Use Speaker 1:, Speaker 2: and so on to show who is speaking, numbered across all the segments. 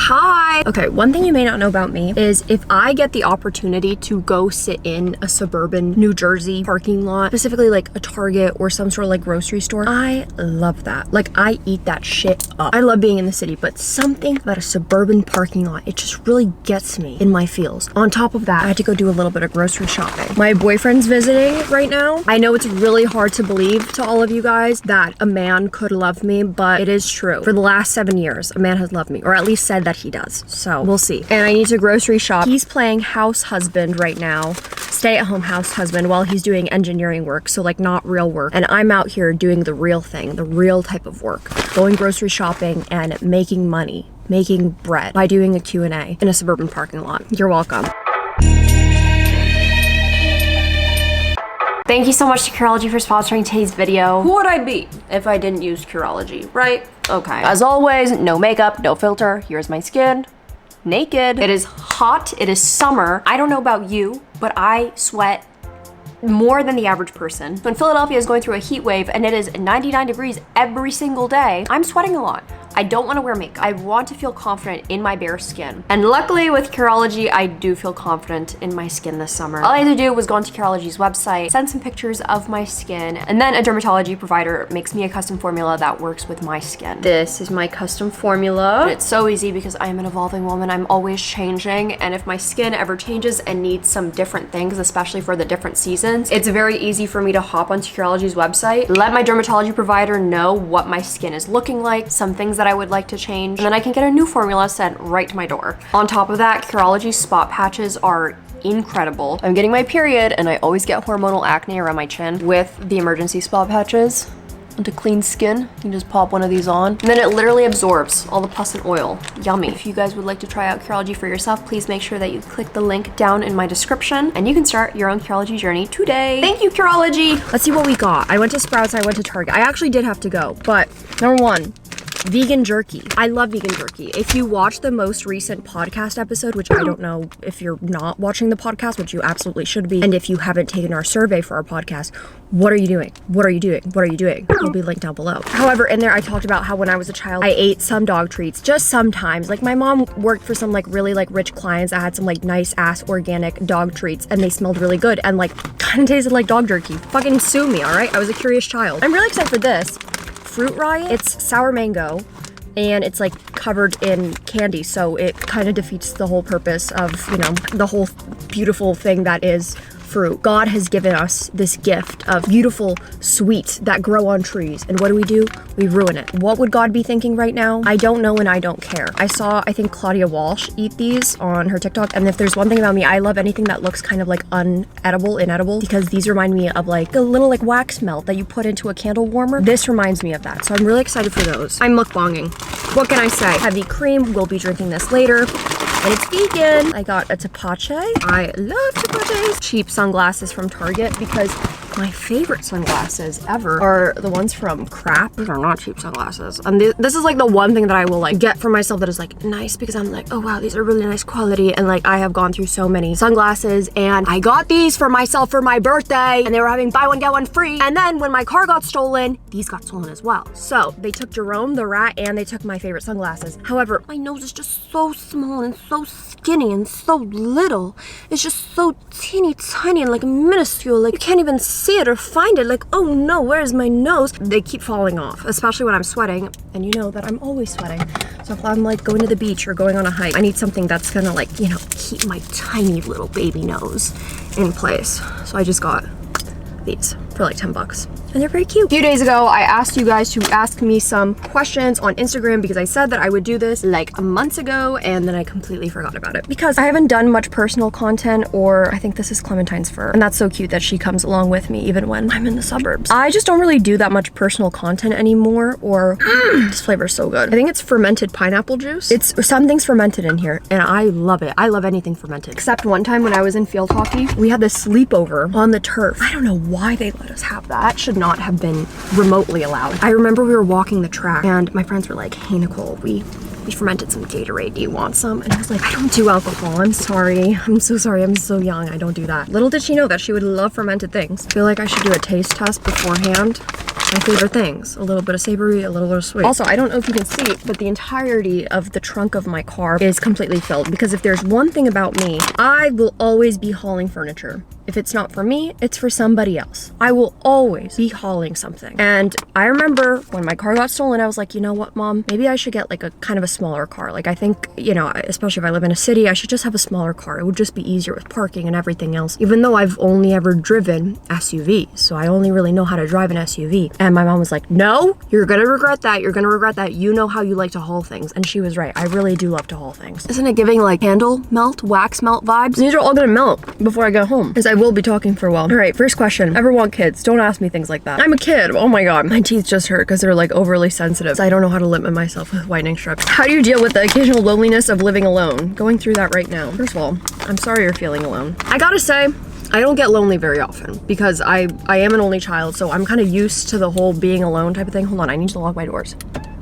Speaker 1: Hi. Okay, one thing you may not know about me is if I get the opportunity to go sit in a suburban New Jersey parking lot, specifically like a Target or some sort of like grocery store, I love that. Like, I eat that shit up. I love being in the city, but something about a suburban parking lot, it just really gets me in my feels. On top of that, I had to go do a little bit of grocery shopping. My boyfriend's visiting right now. I know it's really hard to believe to all of you guys that a man could love me, but it is true. For the last 7 years, a man has loved me, or at least said that he does. So we'll see. And I need to grocery shop. He's playing house husband right now, stay-at-home house husband, while he's doing engineering work, so like not real work. And I'm out here doing the real thing, the real type of work, going grocery shopping and making money, making bread by doing a Q&A in a suburban parking lot. You're welcome. Thank you so much to Curology for sponsoring today's video. Who would I be if I didn't use Curology, right? Okay. As always, no makeup, no filter. Here's my skin. Naked. It is hot. It is summer. I don't know about you, but I sweat more than the average person. When Philadelphia is going through a heat wave and it is 99 degrees every single day, I'm sweating a lot. I don't want to wear makeup. I want to feel confident in my bare skin. And luckily with Curology, I do feel confident in my skin this summer. All I had to do was go onto Curology's website, send some pictures of my skin, and then a dermatology provider makes me a custom formula that works with my skin. This is my custom formula. And it's so easy because I am an evolving woman. I'm always changing. And if my skin ever changes and needs some different things, especially for the different seasons, it's very easy for me to hop onto Curology's website, let my dermatology provider know what my skin is looking like, some things that I would like to change, and then I can get a new formula sent right to my door. On top of that, Curology spot patches are incredible. I'm getting my period and I always get hormonal acne around my chin. With the emergency spot patches, and to clean skin, you can just pop one of these on, and then it literally absorbs all the pus and oil. Yummy. If you guys would like to try out Curology for yourself, please make sure that you click the link down in my description and you can start your own Curology journey today. Thank you, Curology. Let's see what we got. I went to Sprouts, I went to Target. I actually did have to go, but number one, vegan jerky. I love vegan jerky. If you watch the most recent podcast episode, which I don't know if you're not watching the podcast, which you absolutely should be, and if you haven't taken our survey for our podcast, what are you doing? What are you doing? What are you doing? It'll be linked down below. However, in there I talked about how when I was a child, I ate some dog treats, just sometimes. Like my mom worked for some like really like rich clients that had some like nice ass organic dog treats and they smelled really good and like kind of tasted like dog jerky. Fucking sue me, all right? I was a curious child. I'm really excited for this. Fruit Riot. It's sour mango and it's like covered in candy, so it kind of defeats the whole purpose of, you know, the whole beautiful thing that is fruit. God has given us this gift of beautiful sweets that grow on trees, and what do? We ruin it. What would God be thinking right now? I don't know and I don't care. I saw, I think, Claudia Walsh eat these on her TikTok, and if there's one thing about me, I love anything that looks kind of like inedible, because these remind me of like a little like wax melt that you put into a candle warmer. This reminds me of that, so I'm really excited for those. I'm mukbanging. What can I say? Heavy cream, we'll be drinking this later. And it's vegan. I got a tepache. I love tepaches. Cheap sunglasses from Target because my favorite sunglasses ever are the ones from Crap. These are not cheap sunglasses. And this is like the one thing that I will like get for myself that is like nice, because I'm like, oh wow, these are really nice quality. And like I have gone through so many sunglasses and I got these for myself for my birthday and they were having buy one, get one free. And then when my car got stolen, these got stolen as well. So they took Jerome the rat and they took my favorite sunglasses. However, my nose is just so small and so skinny and so little. It's just so teeny tiny and like minuscule. Like you can't even see it or find it. Like, oh no, where's my nose? They keep falling off, especially when I'm sweating. And you know that I'm always sweating. So if I'm like going to the beach or going on a hike, I need something that's gonna like, you know, keep my tiny little baby nose in place. So I just got these for like 10 bucks. And they're very cute. A few days ago, I asked you guys to ask me some questions on Instagram because I said that I would do this like months ago and then I completely forgot about it because I haven't done much personal content. Or I think this is Clementine's fur. And that's so cute that she comes along with me even when I'm in the suburbs. I just don't really do that much personal content anymore. Or this flavor is so good. I think it's fermented pineapple juice. It's something's fermented in here and I love it. I love anything fermented. Except one time when I was in field hockey, we had this sleepover on the turf. I don't know why they let us have that. That should not have been remotely allowed. I remember we were walking the track and my friends were like, hey Nicole, we fermented some Gatorade. Do you want some? And I was like, I don't do alcohol. I'm sorry. I'm so sorry. I'm so young. I don't do that. Little did she know that she would love fermented things. I feel like I should do a taste test beforehand. My favorite things. A little bit of savory, a little bit of sweet. Also, I don't know if you can see, but the entirety of the trunk of my car is completely filled because if there's one thing about me, I will always be hauling furniture. If it's not for me, it's for somebody else. I will always be hauling something. And I remember when my car got stolen, I was like, you know what, Mom? Maybe I should get like a kind of a smaller car. Like I think, you know, especially if I live in a city, I should just have a smaller car. It would just be easier with parking and everything else. Even though I've only ever driven SUVs, so I only really know how to drive an SUV. And my mom was like, no, you're gonna regret that. You're gonna regret that. You know how you like to haul things. And she was right. I really do love to haul things. Isn't it giving like candle melt, wax melt vibes? These are all gonna melt before I go home because I will be talking for a while. All right, first question. Ever want kids? Don't ask me things like that. I'm a kid. Oh my God. My teeth just hurt because they're like overly sensitive. So I don't know how to limit myself with whitening strips. How do you deal with the occasional loneliness of living alone? Going through that right now. First of all, I'm sorry you're feeling alone. I gotta say, I don't get lonely very often because I am an only child, so I'm kind of used to the whole being alone type of thing. Hold on, I need to lock my doors.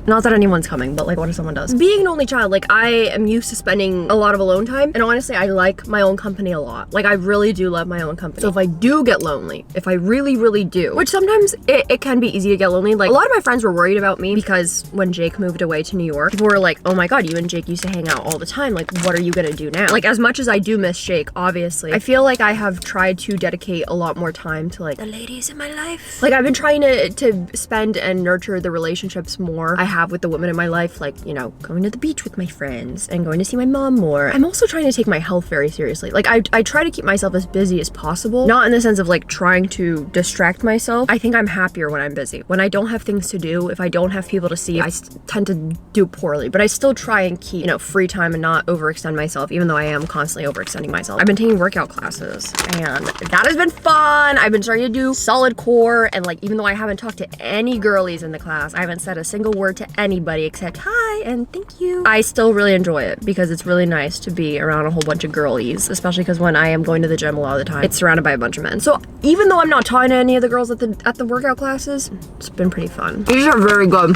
Speaker 1: Not that anyone's coming, but like what if someone does? Being an only child, like I am used to spending a lot of alone time, and honestly, I like my own company a lot. Like I really do love my own company. So if I do get lonely, if I really, really do, which sometimes it can be easy to get lonely. Like a lot of my friends were worried about me because when Jake moved away to New York, people were like, oh my God, you and Jake used to hang out all the time. Like, what are you gonna do now? Like as much as I do miss Jake, obviously, I feel like I have tried to dedicate a lot more time to like the ladies in my life. Like I've been trying to spend and nurture the relationships more I have with the women in my life, like, you know, going to the beach with my friends and going to see my mom more. I'm also trying to take my health very seriously. Like I try to keep myself as busy as possible, not in the sense of like trying to distract myself. I think I'm happier when I'm busy. When I don't have things to do, if I don't have people to see, I tend to do poorly, but I still try and keep, you know, free time and not overextend myself, even though I am constantly overextending myself. I've been taking workout classes and that has been fun. I've been starting to do solid core, and like even though I haven't talked to any girlies in the class, I haven't said a single word to anybody except hi and thank you, I still really enjoy it because it's really nice to be around a whole bunch of girlies, especially because when I am going to the gym a lot of the time, it's surrounded by a bunch of men. So even though I'm not talking to any of the girls at the workout classes, it's been pretty fun. These are very good.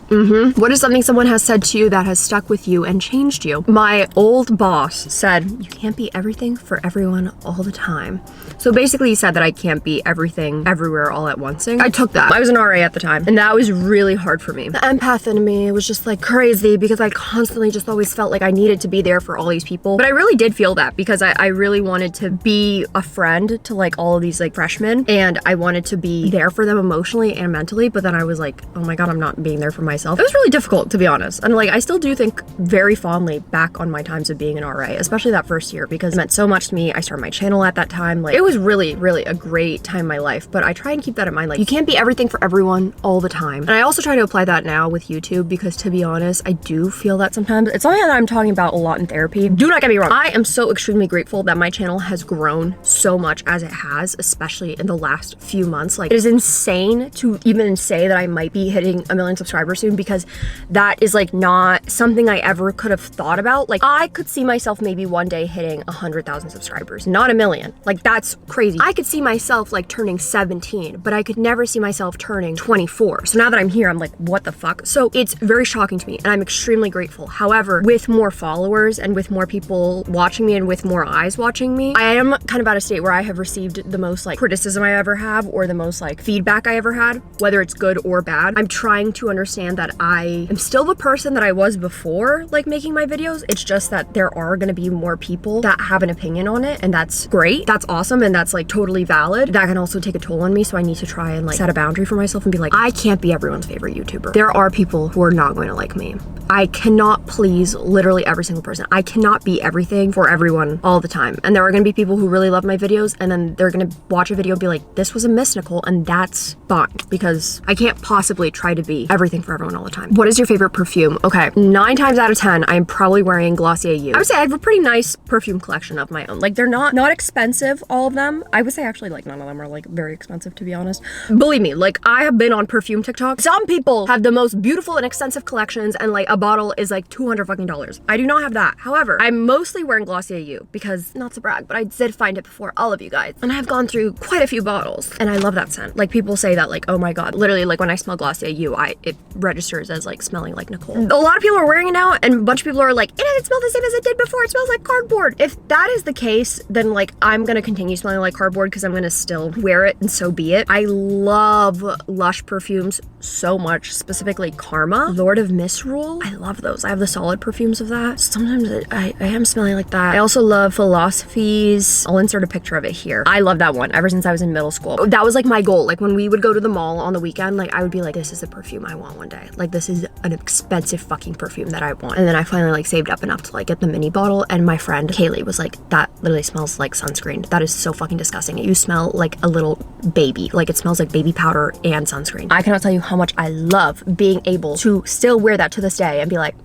Speaker 1: What is something someone has said to you that has stuck with you and changed you? My old boss said, you can't be everything for everyone all the time. So basically he said that I can't be everything everywhere all at once. I took that. I was an RA at the time, and that was really hard for me. The empath in me was just like crazy because I constantly just always felt like I needed to be there for all these people. But I really did feel that because I really wanted to be a friend to like all of these like freshmen, and I wanted to be there for them emotionally and mentally, but then I was like, oh my God, I'm not being there for myself. It was really difficult, to be honest. And like, I still do think very fondly back on my times of being an RA, especially that first year, because it meant so much to me. I started my channel at that time. Like, it was really, really a great time in my life, but I try and keep that in mind. Like, you can't be everything for everyone all the time. And I also try to apply that now with YouTube because, to be honest, I do feel that sometimes. It's something that I'm talking about a lot in therapy. Do not get me wrong. I am so extremely grateful that my channel has grown so much as it has, especially in the last few months. Like, it is insane to even say that I might be hitting 1 million subscribers soon, because that is like not something I ever could have thought about. Like I could see myself maybe one day hitting 100,000 subscribers, not 1 million. Like that's crazy. I could see myself like turning 17, but I could never see myself turning 24. So now that I'm here, I'm like, what the fuck? So it's very shocking to me and I'm extremely grateful. However, with more followers and with more people watching me and with more eyes watching me, I am kind of at a state where I have received the most like criticism I ever have, or the most like feedback I ever had, whether it's good or bad. I'm trying to understand that I am still the person that I was before, like making my videos. It's just that there are gonna be more people that have an opinion on it, and that's great. That's awesome, and that's like totally valid. That can also take a toll on me, so I need to try and like set a boundary for myself and be like, I can't be everyone's favorite YouTuber. There are people who are not going to like me. I cannot please literally every single person. I cannot be everything for everyone all the time. And there are gonna be people who really love my videos, and then they're gonna watch a video and be like, this was a miss, Nicole, and that's fine, because I can't possibly try to be everything for everyone all the time. What is your favorite perfume? Okay, 9 times out of 10, I'm probably wearing Glossier You. I would say I have a pretty nice perfume collection of my own. Like, they're not expensive, all of them. I would say actually like none of them are like very expensive, to be honest. Believe me, like I have been on perfume TikTok. Some people have the most beautiful and extensive collections, and like a bottle is like $200 fucking. I do not have that. However, I'm mostly wearing Glossier You because, not to brag, but I did find it before all of you guys, and I've gone through quite a few bottles, and I love that scent. Like people say that like, oh my God, literally like when I smell Glossier You, it registers as like smelling like Nicole. A lot of people are wearing it now, and a bunch of people are like, it doesn't smell the same as it did before. It smells like cardboard. If that is the case, then like I'm gonna continue smelling like cardboard because I'm gonna still wear it, and so be it. I love Lush perfumes so much, specifically Karma, Lord of Misrule. I love those. I have the solid perfumes of that. Sometimes I am smelling like that. I also love Philosophies. I'll insert a picture of it here. I love that one ever since I was in middle school. That was like my goal. Like when we would go to the mall on the weekend, like I would be like, this is the perfume I want one day. Like this is an expensive fucking perfume that I want. And then I finally like saved up enough to like get the mini bottle, and my friend Kaylee was like, that literally smells like sunscreen. That is so fucking disgusting. You smell like a little baby. Like it smells like baby powder and sunscreen. I cannot tell you how much I love being able to still wear that to this day and be like,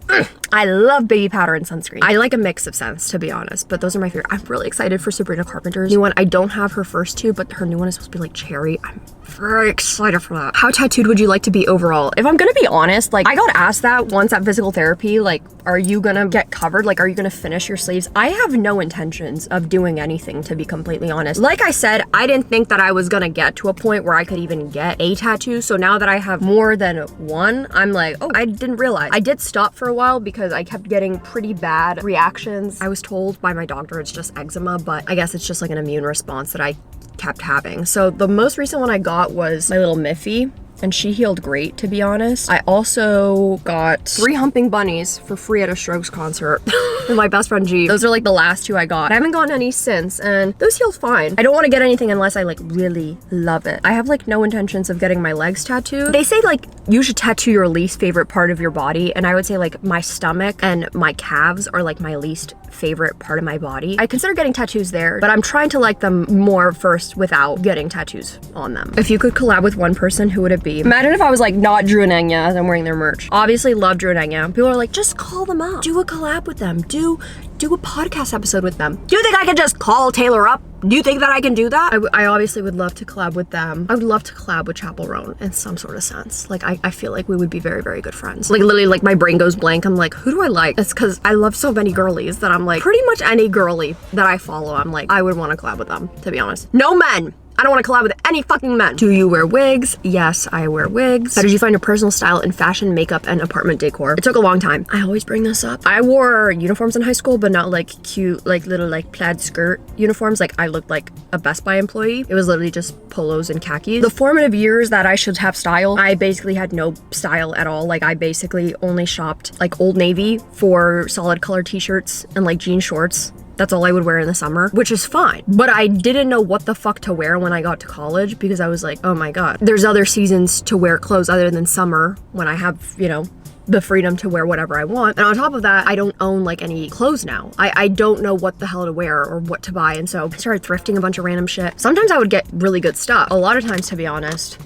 Speaker 1: I love baby powder and sunscreen. I like a mix of scents, to be honest, but those are my favorite. I'm really excited for Sabrina Carpenter's new one. I don't have her first two, but her new one is supposed to be like cherry. I'm very excited for that. How tattooed would you like to be overall? If I'm gonna be honest, like I got asked that once at physical therapy, like, are you gonna get covered? Like, are you gonna finish your sleeves? I have no intentions of doing anything, to be completely honest. Like I said, I didn't think that I was gonna get to a point where I could even get a tattoo. So now that I have more than one, I'm like, oh, I didn't realize. I did stop for a while because I kept getting pretty bad reactions. I was told by my doctor it's just eczema, but I guess it's just like an immune response that I kept having. So the most recent one I got was my little Miffy, and she healed great, to be honest. I also got 3 humping bunnies for free at a Strokes concert with my best friend G. Those are like the last 2 I got. I haven't gotten any since, and those healed fine. I don't want to get anything unless I like really love it. I have like no intentions of getting my legs tattooed. They say like you should tattoo your least favorite part of your body, and I would say like my stomach and my calves are like my least favorite part of my body. I consider getting tattoos there, but I'm trying to like them more first without getting tattoos on them. If you could collab with one person, who would it be? Imagine if I was like not Drew and Enya as I'm wearing their merch. Obviously love Drew and Enya. People are like, just call them up. Do a collab with them. Do a podcast episode with them. Do you think I can just call Taylor up? Do you think that I can do that? I obviously would love to collab with them. I would love to collab with Chapel Roan in some sort of sense. Like I feel like we would be very, very good friends. Like literally like my brain goes blank. I'm like, who do I like? It's because I love so many girlies that I'm like, pretty much any girly that I follow, I'm like, I would want to collab with them, to be honest. No men. I don't want to collab with any fucking men. Do you wear wigs? Yes, I wear wigs. How did you find your personal style in fashion, makeup, and apartment decor? It took a long time. I always bring this up. I wore uniforms in high school, but not like cute, like little like plaid skirt uniforms. Like I looked like a Best Buy employee. It was literally just polos and khakis. The formative years that I should have style, I basically had no style at all. Like I basically only shopped like Old Navy for solid color t-shirts and like jean shorts. That's all I would wear in the summer, which is fine. But I didn't know what the fuck to wear when I got to college because I was like, oh my God, there's other seasons to wear clothes other than summer when I have, you know, the freedom to wear whatever I want. And on top of that, I don't own like any clothes now. I don't know what the hell to wear or what to buy. And so I started thrifting a bunch of random shit. Sometimes I would get really good stuff. A lot of times, to be honest,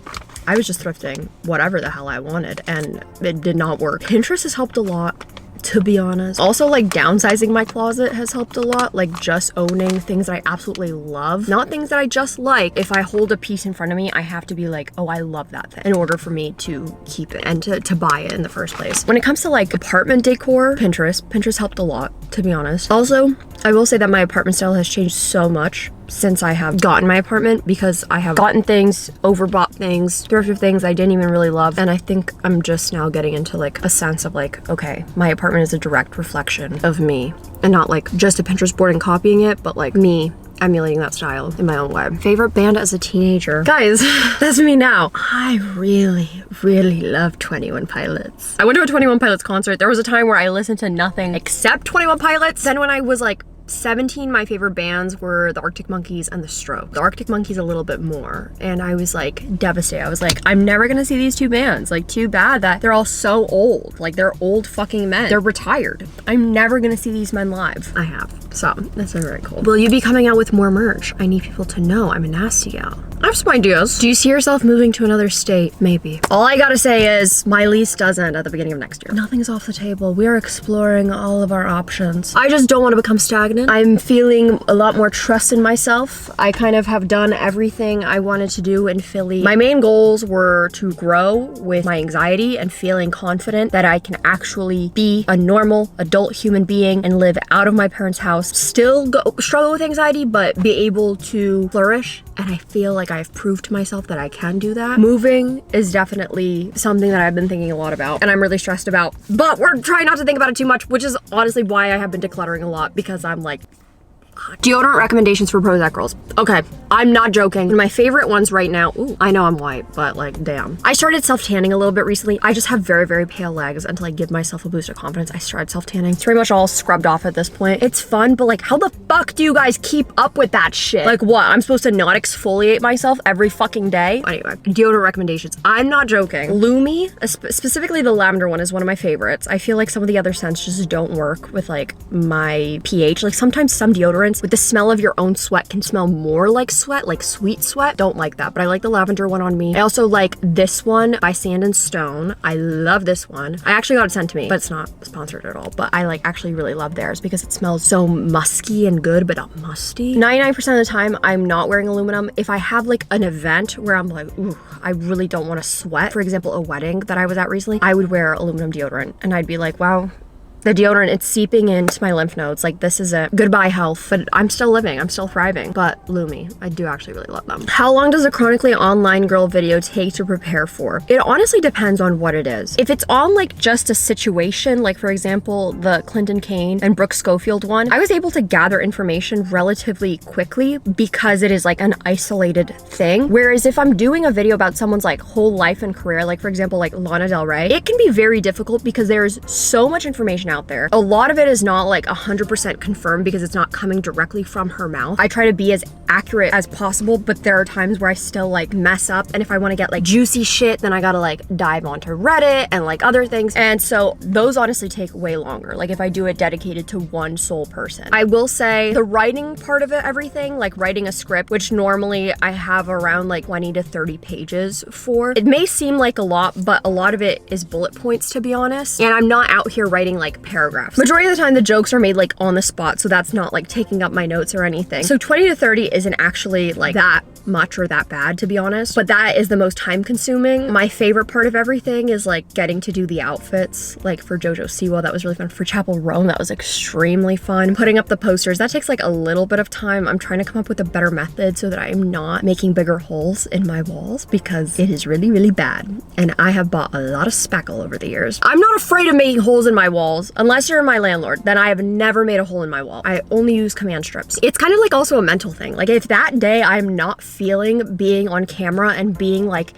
Speaker 1: I was just thrifting whatever the hell I wanted, and it did not work. Pinterest has helped a lot, to be honest. Also, like downsizing my closet has helped a lot. Like just owning things that I absolutely love, not things that I just like. If I hold a piece in front of me, I have to be like, oh, I love that thing in order for me to keep it and to buy it in the first place. When it comes to like apartment decor, Pinterest helped a lot, to be honest. Also, I will say that my apartment style has changed so much since I have gotten my apartment, because I have gotten things, overbought things, thrifted things I didn't even really love. And I think I'm just now getting into like a sense of like, okay, my apartment is a direct reflection of me, and not like just a Pinterest board and copying it, but like me emulating that style in my own way. Favorite band as a teenager? Guys, that's me now. I really, really love 21 Pilots. I went to a 21 Pilots concert. There was a time where I listened to nothing except 21 Pilots. Then when I was like 17, my favorite bands were the Arctic Monkeys and the Strokes. The Arctic Monkeys a little bit more, and I was like devastated. I was like, I'm never gonna see these two bands. Like, too bad that they're all so old. Like, they're old fucking men. They're retired. I'm never gonna see these men live. I have, so that's very cool. Will you be coming out with more merch? I need people to know I'm a nasty gal. I have some ideas. Do you see yourself moving to another state? Maybe. All I gotta say is my lease does end at the beginning of next year. Nothing's off the table. We are exploring all of our options. I just don't want to become stagnant. I'm feeling a lot more trust in myself. I kind of have done everything I wanted to do in Philly. My main goals were to grow with my anxiety and feeling confident that I can actually be a normal adult human being and live out of my parents' house house, still struggle with anxiety, but be able to flourish. And I feel like I've proved to myself that I can do that. Moving is definitely something that I've been thinking a lot about and I'm really stressed about, but we're trying not to think about it too much, which is honestly why I have been decluttering a lot, because I'm like, deodorant recommendations for Prozac girls. Okay, I'm not joking. One of my favorite ones right now, ooh, I know I'm white, but like, damn. I started self-tanning a little bit recently. I just have very, very pale legs, and to like give myself a boost of confidence, I started self-tanning. It's pretty much all scrubbed off at this point. It's fun, but like, how the fuck do you guys keep up with that shit? Like what, I'm supposed to not exfoliate myself every fucking day? Anyway, deodorant recommendations. I'm not joking. Lumi, specifically the lavender one, is one of my favorites. I feel like some of the other scents just don't work with like my pH. Like sometimes some deodorants with the smell of your own sweat can smell more like sweat, like sweet sweat. Don't like that, but I like the lavender one on me. I also like this one by Sand & Stone. I love this one. I actually got it sent to me, but it's not sponsored at all. But I like actually really love theirs because it smells so musky and good, but not musty. 99% of the time, I'm not wearing aluminum. If I have like an event where I'm like, ooh, I really don't want to sweat, for example, a wedding that I was at recently, I would wear aluminum deodorant and I'd be like, wow, the deodorant, it's seeping into my lymph nodes. Like, this is it. Goodbye health. But I'm still living. I'm still thriving. But Lumi, I do actually really love them. How long does a chronically online girl video take to prepare for? It honestly depends on what it is. If it's on like just a situation, like for example, the Clinton Kane and Brooke Schofield one, I was able to gather information relatively quickly because it is like an isolated thing. Whereas if I'm doing a video about someone's like whole life and career, like for example, like Lana Del Rey, it can be very difficult because there's so much information out there. A lot of it is not like 100% confirmed because it's not coming directly from her mouth. I try to be as accurate as possible, but there are times where I still like mess up. And if I want to get like juicy shit, then I gotta like dive onto Reddit and like other things. And so those honestly take way longer. Like if I do it dedicated to one sole person. I will say the writing part of it, everything, like writing a script, which normally I have around like 20 to 30 pages for. It may seem like a lot, but a lot of it is bullet points, to be honest. And I'm not out here writing like paragraphs. Majority of the time the jokes are made like on the spot, so that's not like taking up my notes or anything. So 20 to 30 isn't actually like that much or that bad, to be honest, but that is the most time consuming. My favorite part of everything is like getting to do the outfits. Like for JoJo Siwa, that was really fun. For Chapel Rome, that was extremely fun. Putting up the posters, that takes like a little bit of time. I'm trying to come up with a better method so that I am not making bigger holes in my walls because it is really, really bad. And I have bought a lot of spackle over the years. I'm not afraid of making holes in my walls. Unless you're my landlord, then I have never made a hole in my wall. I only use command strips. It's kind of like also a mental thing. Like if that day I'm not feeling being on camera and being like,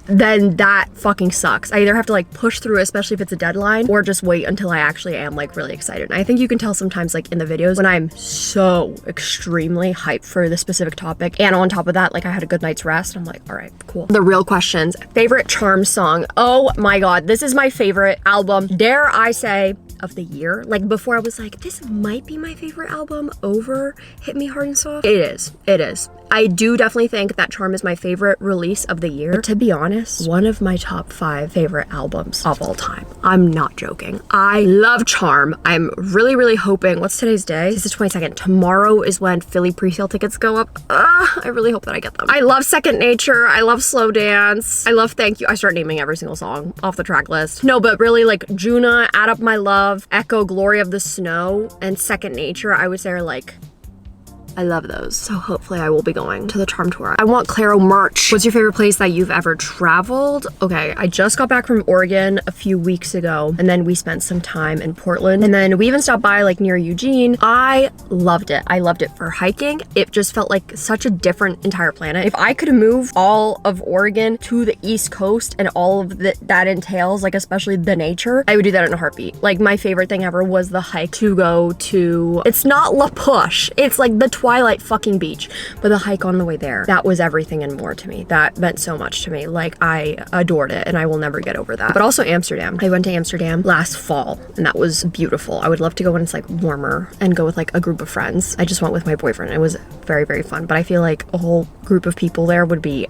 Speaker 1: then that fucking sucks. I either have to like push through, especially if it's a deadline, or just wait until I actually am like really excited. And I think you can tell sometimes like in the videos when I'm so extremely hyped for the specific topic. And on top of that, like I had a good night's rest. I'm like, all right, cool. The real questions. Favorite Charm song. Oh my God, this is my favorite album. Dare I say, of the year. Like before I was like, this might be my favorite album over Hit Me Hard and Soft. It is. It is. I do definitely think that Charm is my favorite release of the year. But to be honest, one of my top 5 favorite albums of all time. I'm not joking. I love Charm. I'm really, really hoping, what's today's day? It's the 22nd. Tomorrow is when Philly pre-sale tickets go up. I really hope that I get them. I love Second Nature. I love Slow Dance. I love Thank You. I start naming every single song off the track list. No, but really like Juna, Add Up My Love, Echo, Glory of the Snow, and Second Nature, I would say are like, I love those. So hopefully I will be going to the Charm tour. I want Claro merch. What's your favorite place that you've ever traveled? Okay, I just got back from Oregon a few weeks ago, and then we spent some time in Portland, and then we even stopped by like near Eugene. I loved it. I loved it for hiking. It just felt like such a different entire planet. If I could move all of Oregon to the East Coast and all of that entails, like especially the nature, I would do that in a heartbeat. Like my favorite thing ever was the hike to go to, it's not La Push, it's like the Twilight fucking beach, but the hike on the way there, that was everything and more to me. That meant so much to me. Like I adored it and I will never get over that. But also Amsterdam. I went to Amsterdam last fall and that was beautiful. I would love to go when it's like warmer and go with like a group of friends. I just went with my boyfriend. It was very, very fun, but I feel like a whole group of people there would be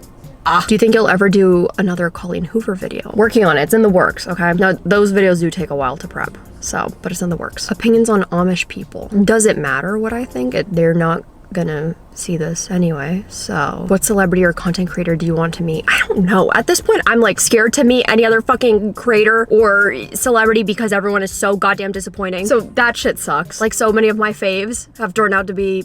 Speaker 1: Do you think you'll ever do another Colleen Hoover video? Working on it, it's in the works, okay? Now, those videos do take a while to prep, so, but it's in the works. Opinions on Amish people. Does it matter what I think? They're not gonna see this anyway, so what celebrity or content creator do you want to meet? I don't know. At this point, I'm like scared to meet any other fucking creator or celebrity because everyone is so goddamn disappointing. So that shit sucks. Like, so many of my faves have turned out to be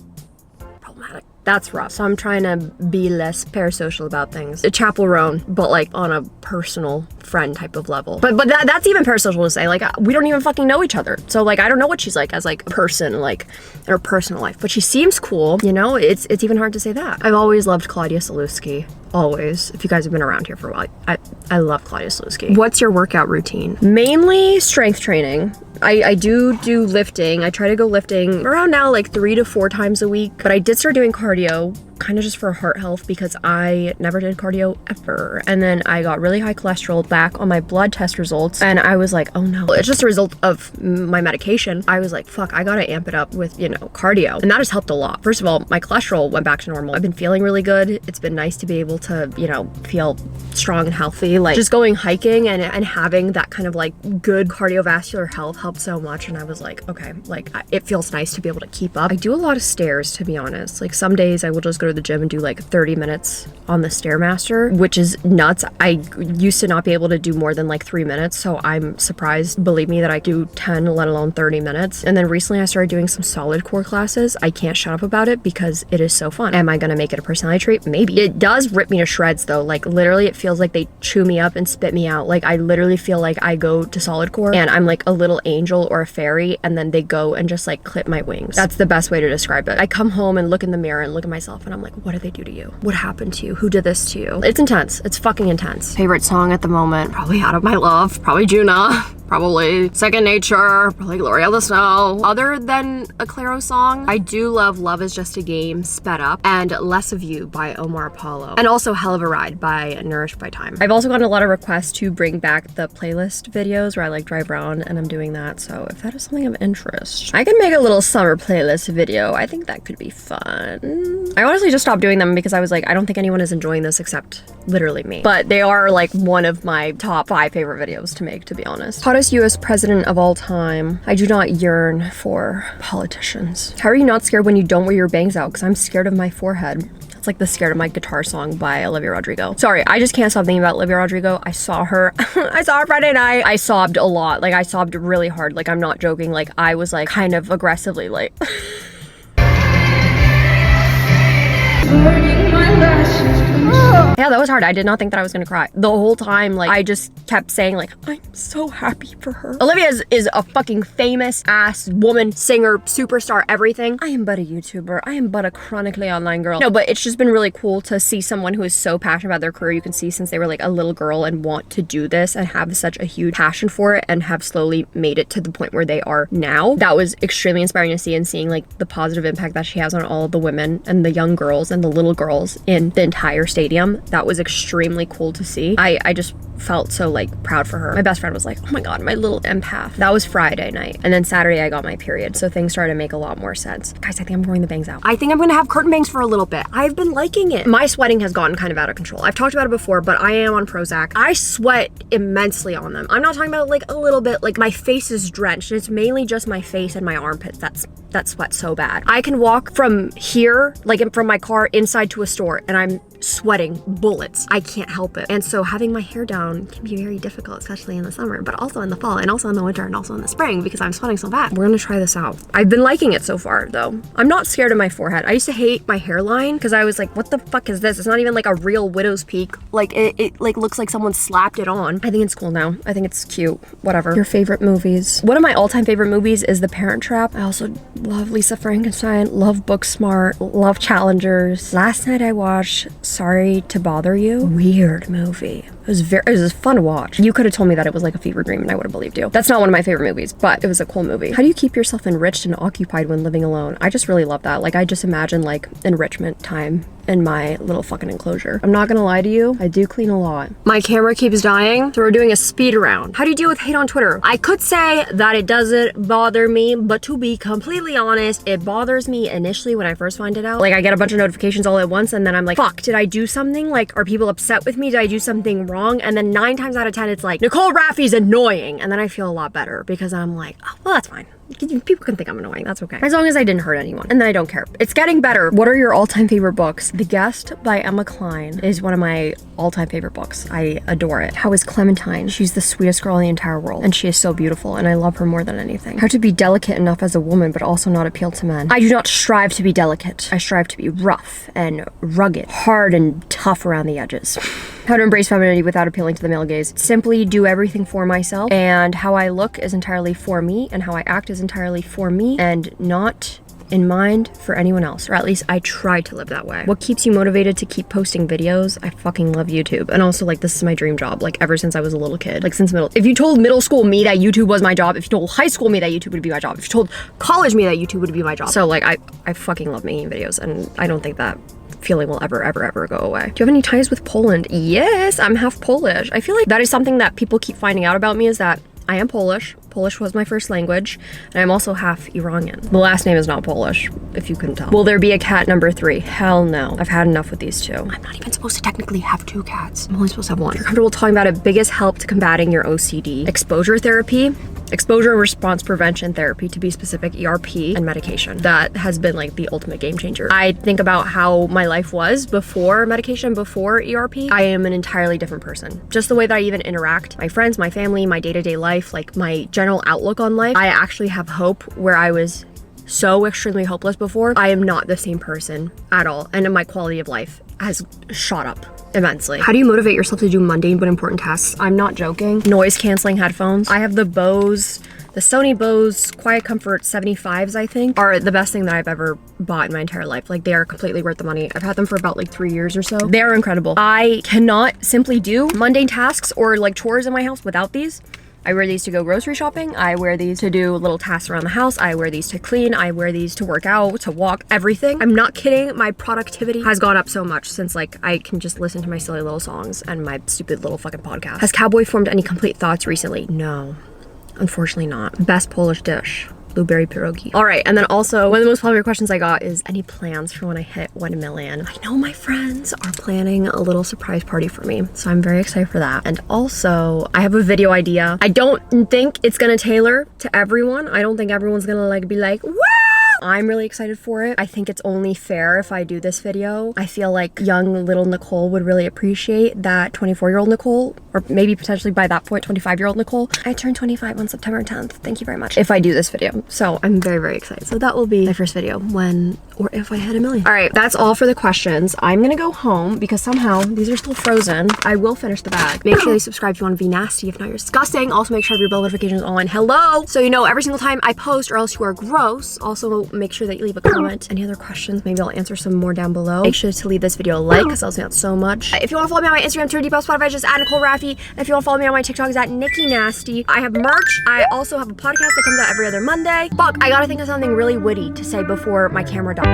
Speaker 1: problematic. That's rough. So I'm trying to be less parasocial about things. A chaperone, but like on a personal friend type of level. But that's even parasocial to say. Like, we don't even fucking know each other. So like, I don't know what she's like as like a person, like in her personal life. But she seems cool, you know? It's even hard to say that. I've always loved Claudia Sulewski. Always. If you guys have been around here for a while, I love Claudia Sulewski. What's your workout routine? Mainly strength training. I do lifting. I try to go lifting around now like 3 to 4 times a week, but I did start doing cardio kind of just for heart health because I never did cardio ever. And then I got really high cholesterol back on my blood test results and I was like, oh no, it's just a result of my medication. I was like, fuck, I gotta amp it up with, you know, cardio. And that has helped a lot. First of all, my cholesterol went back to normal. I've been feeling really good. It's been nice to be able to, you know, feel strong and healthy. Like just going hiking and having that kind of like good cardiovascular health helped so much. And I was like, okay, like it feels nice to be able to keep up. I do a lot of stairs, to be honest. Like some days I will just go to the gym and do like 30 minutes on the Stairmaster, which is nuts. I used to not be able to do more than like 3 minutes, so I'm surprised, believe me, that I do 10, let alone 30 minutes. And then recently I started doing some solid core classes. I can't shut up about it because it is so fun. Am I gonna make it a personality trait? Maybe. It does rip me to shreds though. Like literally it feels like they chew me up and spit me out. Like I literally feel like I go to solid core and I'm like a little angel or a fairy and then they go and just like clip my wings. That's the best way to describe it. I come home and look in the mirror and look at myself and I'm like, what did they do to you? What happened to you? Who did this to you? It's intense. It's fucking intense. Favorite song at the moment? Probably Out of My Love. Probably Juna. Probably Second Nature. Probably Gloria of the Snow. Other than a Clairo song, I do love Love Is Just a Game, Sped Up, and Less of You by Omar Apollo. And also Hell of a Ride by Nourished by Time. I've also gotten a lot of requests to bring back the playlist videos where I like drive around and I'm doing that. So if that is something of interest, I can make a little summer playlist video. I think that could be fun. I honestly just stopped doing them because I was like, I don't think anyone is enjoying this except literally me. But they are like one of my top 5 favorite videos to make, to be honest. Hottest US president of all time. I do not yearn for politicians. How are you not scared when you don't wear your bangs out? Because I'm scared of my forehead. It's like the Scared of My Guitar song by Olivia Rodrigo. Sorry, I just can't stop thinking about Olivia Rodrigo. I saw her. I saw her Friday night. I sobbed a lot. Like I sobbed really hard. Like I'm not joking. Like I was like kind of aggressively like yeah, that was hard. I did not think that I was gonna cry. The whole time, like, I just kept saying, like, I'm so happy for her. Olivia is a fucking famous ass woman, singer, superstar, everything. I am but a YouTuber. I am but a chronically online girl. No, but it's just been really cool to see someone who is so passionate about their career. You can see since they were like a little girl and want to do this and have such a huge passion for it and have slowly made it to the point where they are now. That was extremely inspiring to see, and seeing like the positive impact that she has on all of the women and the young girls and the little girls in the entire stadium. That was extremely cool to see. I just felt so like proud for her. My best friend was like, oh my god, my little empath. That was Friday night. And then Saturday I got my period, so things started to make a lot more sense. Guys, I think I'm growing the bangs out. I think I'm gonna have curtain bangs for a little bit. I've been liking it. My sweating has gotten kind of out of control. I've talked about it before, but I am on Prozac. I sweat immensely on them. I'm not talking about like a little bit. Like my face is drenched. It's mainly just my face and my armpits that sweat so bad. I can walk from here, like from my car inside to a store, and I'm sweating bullets. I can't help it. And so having my hair down can be very difficult, especially in the summer, but also in the fall and also in the winter and also in the spring because I'm sweating so bad. We're gonna try this out. I've been liking it so far though. I'm not scared of my forehead. I used to hate my hairline because I was like, what the fuck is this? It's not even like a real widow's peak. Like it like looks like someone slapped it on. I think it's cool now. I think it's cute. Whatever. Your favorite movies? One of my all-time favorite movies is The Parent Trap. I also love Lisa Frankenstein, love Booksmart, love Challengers. Last night I watched Sorry to Bother You. Weird movie. It was fun to watch. You could have told me that it was like a fever dream and I would have believed you. That's not one of my favorite movies, but it was a cool movie. How do you keep yourself enriched and occupied when living alone? I just really love that. Like I just imagine like enrichment time in my little fucking enclosure. I'm not gonna lie to you, I do clean a lot. My camera keeps dying, so we're doing a speed round. How do you deal with hate on Twitter? I could say that it doesn't bother me, but to be completely honest, it bothers me initially when I first find it out. Like I get a bunch of notifications all at once and then I'm like, fuck, did I do something? Like, are people upset with me? Did I do something wrong? And then 9 times out of 10, it's like, Nicole Rafie's annoying. And then I feel a lot better because I'm like, oh, well, that's fine. People can think I'm annoying, that's okay. As long as I didn't hurt anyone, and then I don't care. It's getting better. What are your all-time favorite books? The Guest by Emma Cline is one of my all-time favorite books. I adore it. How is Clementine? She's the sweetest girl in the entire world, and she is so beautiful, and I love her more than anything. How to be delicate enough as a woman, but also not appeal to men. I do not strive to be delicate. I strive to be rough and rugged, hard and tough around the edges. How to embrace femininity without appealing to the male gaze. Simply do everything for myself, and how I look is entirely for me, and how I act is entirely for me, and not in mind for anyone else, or at least I try to live that way. What keeps you motivated to keep posting videos? I fucking love YouTube, and also like this is my dream job, like ever since I was a little kid, like since if you told middle school me that YouTube was my job, if you told high school me that YouTube would be my job, if you told college me that YouTube would be my job. So like I fucking love making videos, and I don't think that feeling will ever go away. Do you have any ties with Poland? Yes, I'm half Polish. I feel like that is something that people keep finding out about me, is that I am Polish. Polish was my first language, and I'm also half Iranian. The last name is not Polish, if you couldn't tell. Will there be a cat number 3? Hell no. I've had enough with these two. I'm not even supposed to technically have 2 cats. I'm only supposed to have 1. If you're comfortable talking about it, biggest help to combating your OCD. Exposure therapy. Exposure and response prevention therapy, to be specific, ERP, and medication. That has been like the ultimate game changer. I think about how my life was before medication, before ERP. I am an entirely different person. Just the way that I even interact, my friends, my family, my day-to-day life, like my general outlook on life. I actually have hope where I was so extremely hopeless before. I am not the same person at all, and my quality of life has shot up immensely. How do you motivate yourself to do mundane but important tasks? I'm not joking. Noise canceling headphones. I have the Sony Bose Quiet Comfort 75s, I think, are the best thing that I've ever bought in my entire life. Like, they are completely worth the money. I've had them for about like 3 years or so. They're incredible. I cannot simply do mundane tasks or like chores in my house without these. I wear these to go grocery shopping. I wear these to do little tasks around the house. I wear these to clean. I wear these to work out, to walk, everything. I'm not kidding. My productivity has gone up so much since like I can just listen to my silly little songs and my stupid little fucking podcast. Has Cowboy formed any complete thoughts recently? No, unfortunately not. Best Polish dish. Blueberry pierogi. All right, and then also one of the most popular questions I got is any plans for when I hit 1 million? I know my friends are planning a little surprise party for me, so I'm very excited for that. And also, I have a video idea. I don't think it's gonna tailor to everyone. I don't think everyone's gonna like be like, wow! I'm really excited for it. I think it's only fair if I do this video. I feel like young little Nicole would really appreciate that 24-year-old Nicole, or maybe potentially by that point 25-year-old Nicole. I turned 25 on September 10th. Thank you very much. If I do this video. So I'm very excited. So that will be my first video when or if I hit 1 million. All right, that's all for the questions. I'm gonna go home because somehow these are still frozen. I will finish the bag. Make sure you subscribe if you want to be nasty. If not, you're disgusting. Also make sure your bell notifications on. Hello, so you know every single time I post, or else you are gross. Also make sure that you leave a comment. Any other questions? Maybe I'll answer some more down below. Make sure to leave this video a like because it helps me out so much. If you want to follow me on my Instagram, Twitter, Spotify, just at Nicole Rafiee. And if you want to follow me on my TikTok, is at Nikki Nasty. I have merch. I also have a podcast that comes out every other Monday. Fuck, I gotta think of something really witty to say before my camera dies.